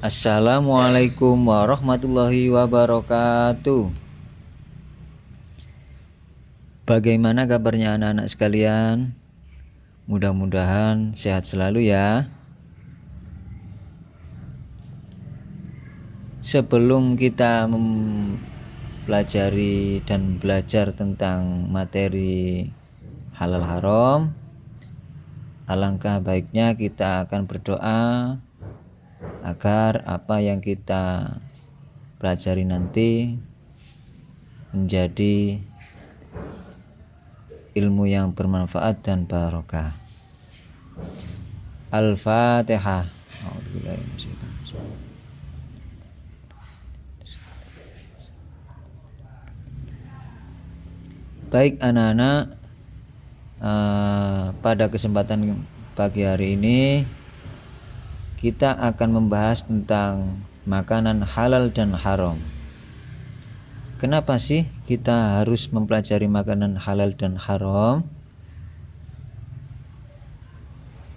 Assalamualaikum warahmatullahi wabarakatuh. Bagaimana kabarnya anak-anak sekalian? Mudah-mudahan sehat selalu ya. Sebelum kita mempelajari dan belajar tentang materi halal haram, alangkah baiknya kita akan berdoa agar apa yang kita pelajari nanti menjadi ilmu yang bermanfaat dan barokah. Al-Fatihah. Baik anak-anak, pada kesempatan pagi hari ini kita akan membahas tentang makanan halal dan haram. Kenapa sih kita harus mempelajari makanan halal dan haram?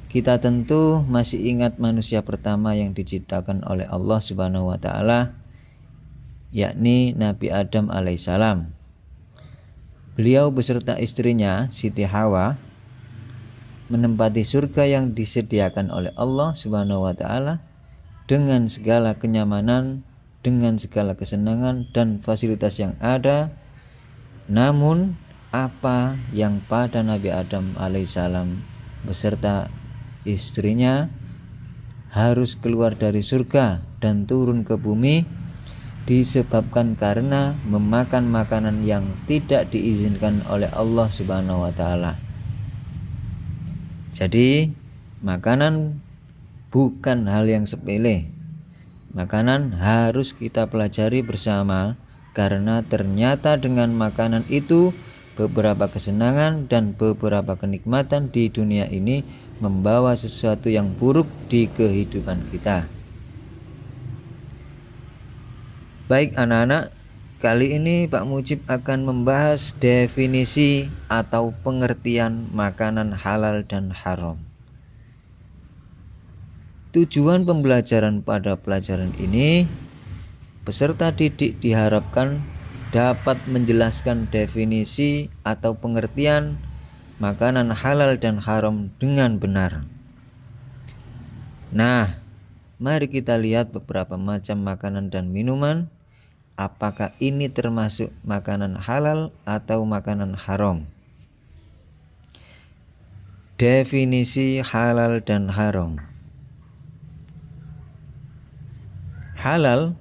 Kita tentu masih ingat manusia pertama yang diciptakan oleh Allah Subhanahu wa taala, yakni Nabi Adam alaihissalam. Beliau beserta istrinya Siti Hawa menempati surga yang disediakan oleh Allah Subhanahu wa taala dengan segala kenyamanan, dengan segala kesenangan dan fasilitas yang ada. Namun apa yang pada Nabi Adam alaihissalam beserta istrinya harus keluar dari surga dan turun ke bumi disebabkan karena memakan makanan yang tidak diizinkan oleh Allah Subhanahu wa taala. Jadi makanan bukan hal yang sepele. Makanan harus kita pelajari bersama karena ternyata dengan makanan itu beberapa kesenangan dan beberapa kenikmatan di dunia ini membawa sesuatu yang buruk di kehidupan kita. Baik anak-anak, kali ini Pak Mujib akan membahas definisi atau pengertian makanan halal dan haram. Tujuan pembelajaran pada pelajaran ini, peserta didik diharapkan dapat menjelaskan definisi atau pengertian makanan halal dan haram dengan benar. Nah, mari kita lihat beberapa macam makanan dan minuman. Apakah ini termasuk makanan halal atau makanan haram? Definisi halal dan haram. Halal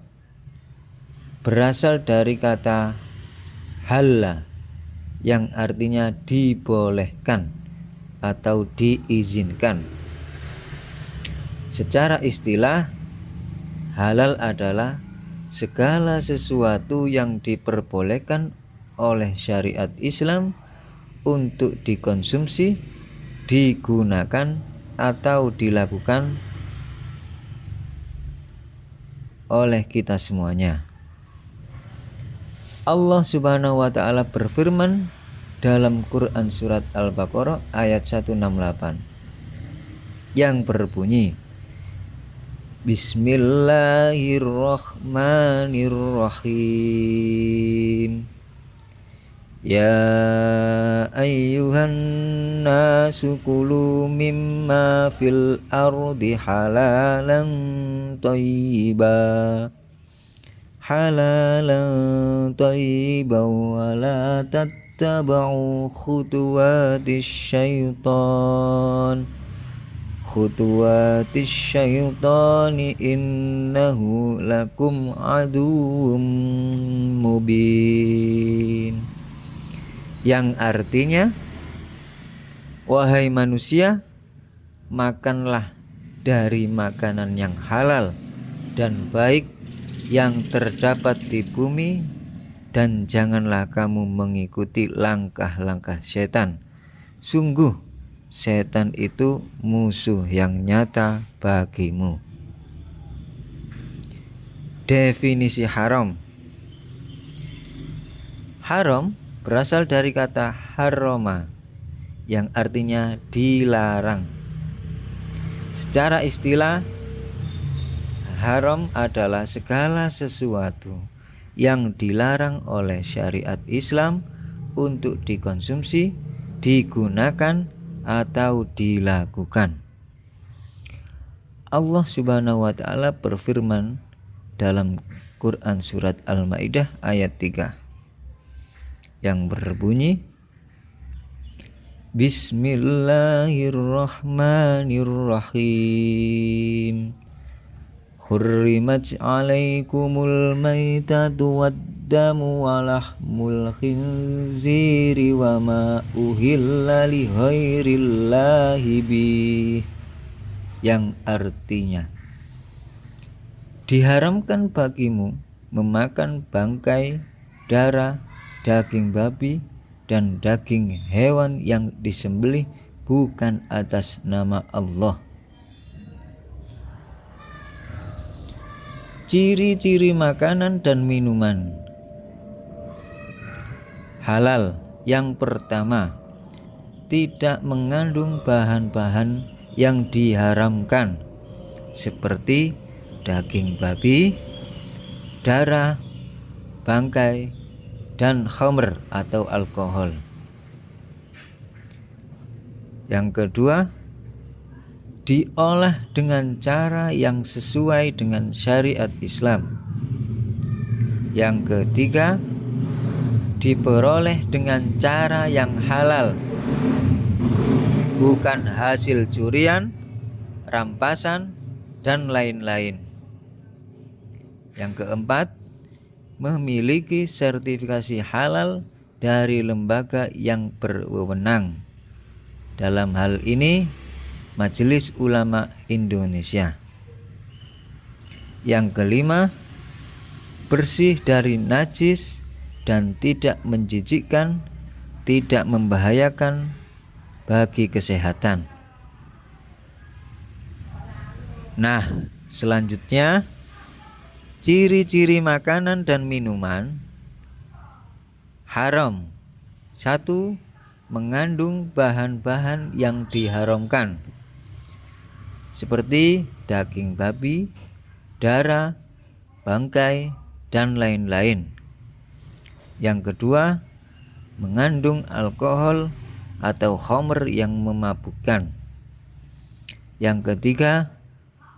berasal dari kata halla yang artinya dibolehkan atau diizinkan. Secara istilah, halal adalah segala sesuatu yang diperbolehkan oleh syariat Islam untuk dikonsumsi, digunakan atau dilakukan oleh kita semuanya. Allah Subhanahu wa taala berfirman dalam Quran surat Al-Baqarah ayat 168 yang berbunyi, Bismillahirrahmanirrahim. Ya ayyuhan nasu kulu mimma fil ardi halalan thayyiban wa la tattaba'u khutuwatis syaitani innahu lakum aduwwum mubin. Yang artinya, wahai manusia, makanlah dari makanan yang halal dan baik yang terdapat di bumi, dan janganlah kamu mengikuti langkah-langkah setan. Sungguh setan itu musuh yang nyata bagimu. Definisi haram. Haram berasal dari kata haroma yang artinya dilarang. Secara istilah, haram adalah segala sesuatu yang dilarang oleh syariat Islam untuk dikonsumsi, digunakan, atau dilakukan. Allah Subhanahu wa taala berfirman dalam Quran surat Al-Maidah ayat 3 yang berbunyi, Bismillahirrahmanirrahim. Hurrimat alaikumul maitatu waddamu wa lahmul khinziri wa ma uhilla li ghairillahi bih. Yang artinya, diharamkan bagimu memakan bangkai, darah, daging babi, dan daging hewan yang disembelih bukan atas nama Allah. Ciri-ciri makanan dan minuman halal. Yang pertama, tidak mengandung bahan-bahan yang diharamkan seperti daging babi, darah, bangkai, dan khamr atau alkohol. Yang kedua, diolah dengan cara yang sesuai dengan syariat Islam. Yang ketiga, diperoleh dengan cara yang halal, bukan hasil curian, rampasan, dan lain-lain. Yang keempat, memiliki sertifikasi halal dari lembaga yang berwenang. Dalam hal ini, Majelis Ulama Indonesia. Yang kelima, bersih dari najis dan tidak menjijikkan, tidak membahayakan bagi kesehatan. Nah, selanjutnya ciri-ciri makanan dan minuman haram. 1. Mengandung bahan-bahan yang diharamkan seperti daging babi, darah, bangkai, dan lain-lain. Yang kedua, mengandung alkohol atau khamr yang memabukkan. Yang ketiga,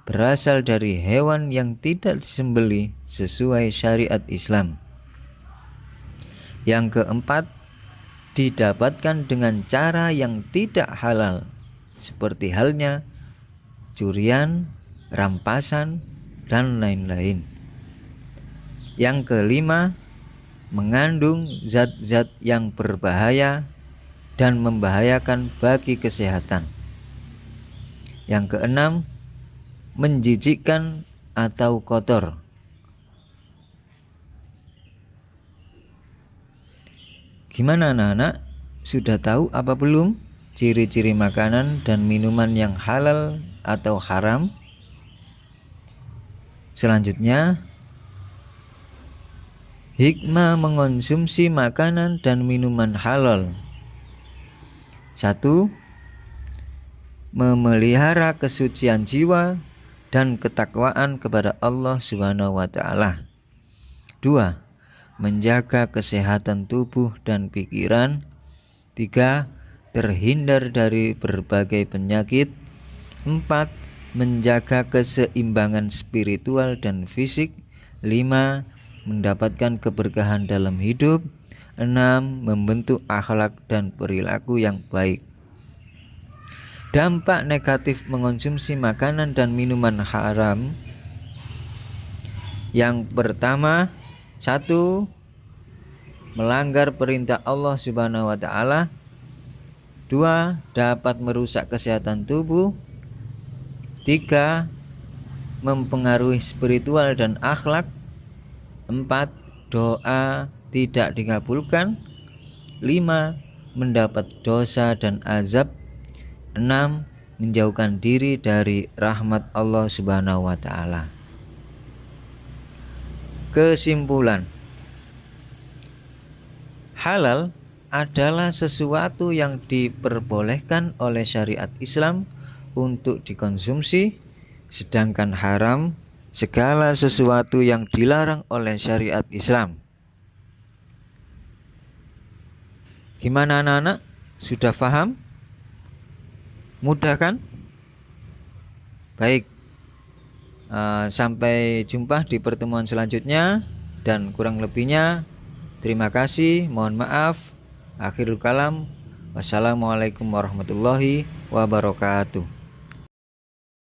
berasal dari hewan yang tidak disembelih sesuai syariat Islam. Yang keempat, didapatkan dengan cara yang tidak halal, seperti halnya curian, rampasan, dan lain-lain. Yang kelima, mengandung zat-zat yang berbahaya dan membahayakan bagi kesehatan. Yang keenam, menjijikkan atau kotor. Gimana anak-anak? Sudah tahu apa belum ciri-ciri makanan dan minuman yang halal atau haram? Selanjutnya, hikmah mengonsumsi makanan dan minuman halal. 1. Memelihara kesucian jiwa dan ketakwaan kepada Allah Subhanahu wa taala. 2. Menjaga kesehatan tubuh dan pikiran. 3. Terhindar dari berbagai penyakit. 4. Menjaga keseimbangan spiritual dan fisik. 5. Mendapatkan keberkahan dalam hidup. 6. Membentuk akhlak dan perilaku yang baik. Dampak negatif mengonsumsi makanan dan minuman haram. Yang pertama, 1. Melanggar perintah Allah Subhanahu wa taala. 2. Dapat merusak kesehatan tubuh. 3. Mempengaruhi spiritual dan akhlak. 4. Doa tidak dikabulkan. 5. Mendapat dosa dan azab. 6. Menjauhkan diri dari rahmat Allah Subhanahu wa taala. Kesimpulan, halal adalah sesuatu yang diperbolehkan oleh syariat Islam untuk dikonsumsi, sedangkan haram segala sesuatu yang dilarang oleh syariat Islam. Gimana anak-anak? Sudah paham? Mudah kan? Baik. Sampai jumpa di pertemuan selanjutnya, dan kurang lebihnya terima kasih, mohon maaf. Akhirul kalam. Wassalamualaikum warahmatullahi wabarakatuh.